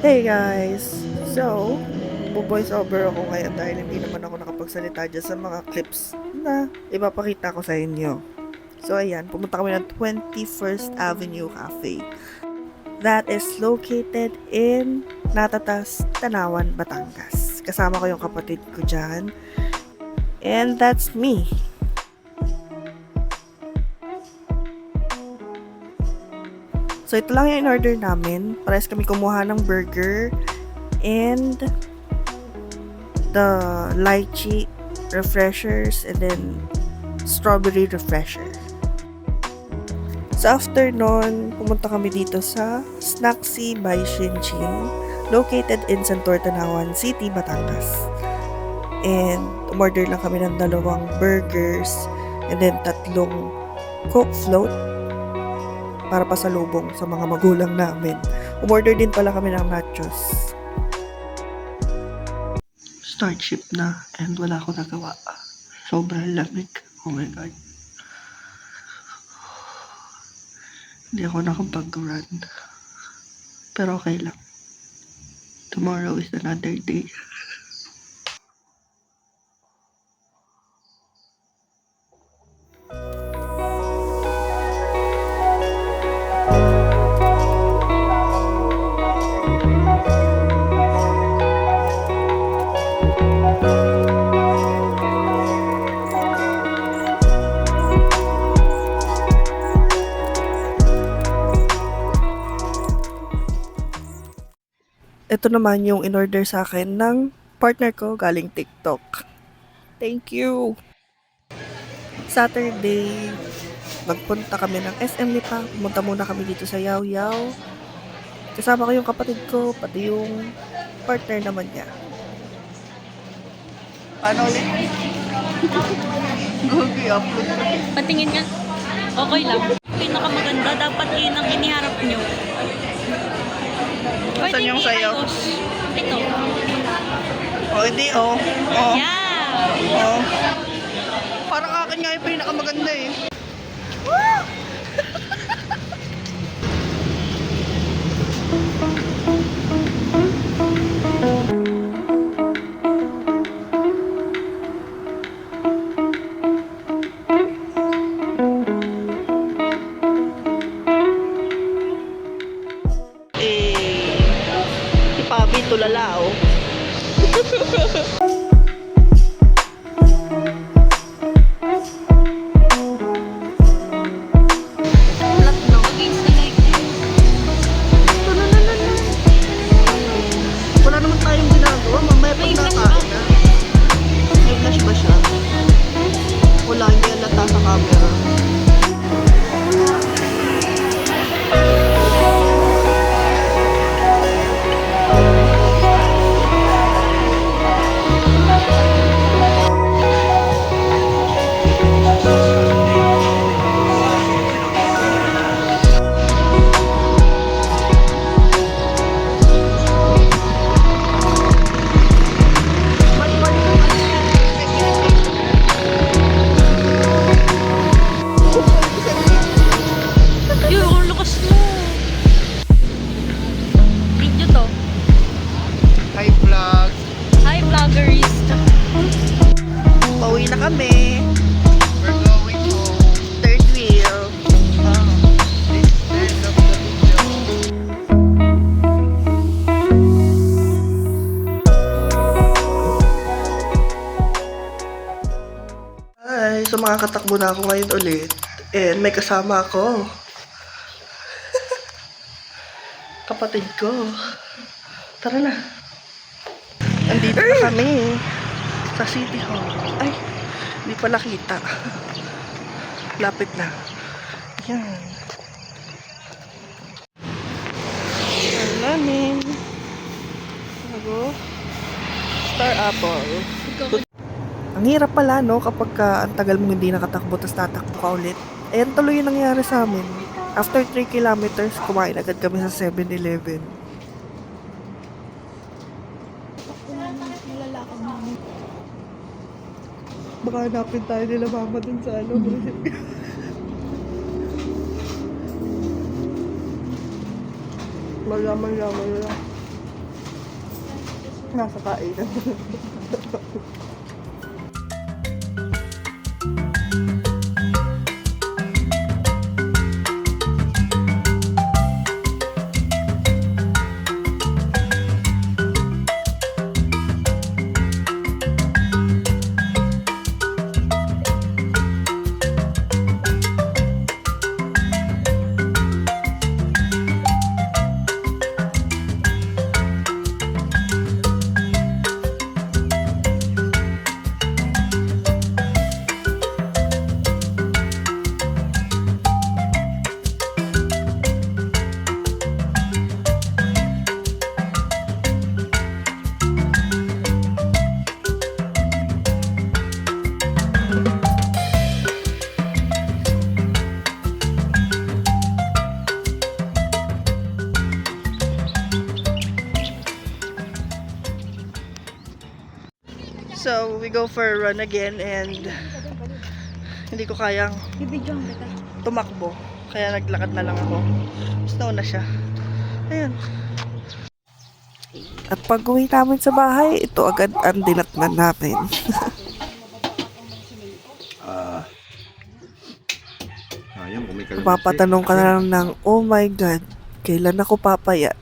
Hey guys! So, bu-voice over ako ngayon dahil hindi naman ako nakapagsalita dyan sa mga clips na ipapakita ko sa inyo. So ayan, pumunta kami ng 21st Avenue Cafe. That is located in Natatas, Tanawan, Batangas. Kasama ko yung kapatid ko dyan. And that's me. So ito lang yung in-order namin. Parehas kami kumuha ng burger and the lychee refreshers and then strawberry refresher. So after nun, pumunta kami dito sa Snacksy by Shinchin, located in Santor Tanawan City, Batangas. And umorder lang kami ng 2 burgers and then 3 Coke float para pasalubong sa mga magulang namin. Umorder din pala kami ng nachos. Start shift na and wala akong nagawa. Sobrang lamig. Oh my God. Hindi ako nakapag-run. Pero okay lang. Tomorrow is another day. Ito naman yung in-order sa akin ng partner ko galing TikTok. Thank you! Saturday, nagpunta kami ng SM Lipa. Pumunta muna kami dito sa Yaw Yaw. Kasama ko yung kapatid ko, pati yung partner naman niya. Paano ulit? Gogi, upload ko. Patingin nga. Okay lang. Pinakamaganda, dapat yun ang iniharap nyo. Saan yung sayo? Ito. Oh, hindi, oh. Oh. Yeah! Oh. Parang akin nga yung pinakamaganda eh. Si Pabi tulala, oh. Flat no? Against the light. Wala naman tayong ginagawa. Mamaya pag May flash nakain na. May flash ba siya? Wala, hindi halata sa camera. Yun, ang lakas mo. Video to. Hi vlog. Hi, vloggers. Pauwi na kami. We're going home. Third wheel. This is the end of the video. Hi, so makakatakbo na ako ngayon ulit. And may kasama ako. Kapatid ko. Tara na. Andito na kami. Sa City Hall. Ay, hindi pala kita. Lapit na. Yan. Ang namin. Bago. Star Apple. Ang hirap pala, no, kapag ang tagal mong hindi nakatakbo, tapos tatakbo ka ulit. Ayan tuloy yung nangyari sa amin. After 3 kilometers, kumain agad kami sa 7-Eleven. Baka hanapin tayo nila mama dun sa ano. Wala. Nasa kainan. So, we go for a run again and hindi ko kayang Bibidyohan kita. tumakbo. Kaya naglakad na lang ako. Snow na siya. Ayun. At pag uwi namin sa bahay, ito agad ang dinatnan namin. Sayang kung may kalamansi. Papatanong ka na lang ng, oh my God, kailan ako papayat?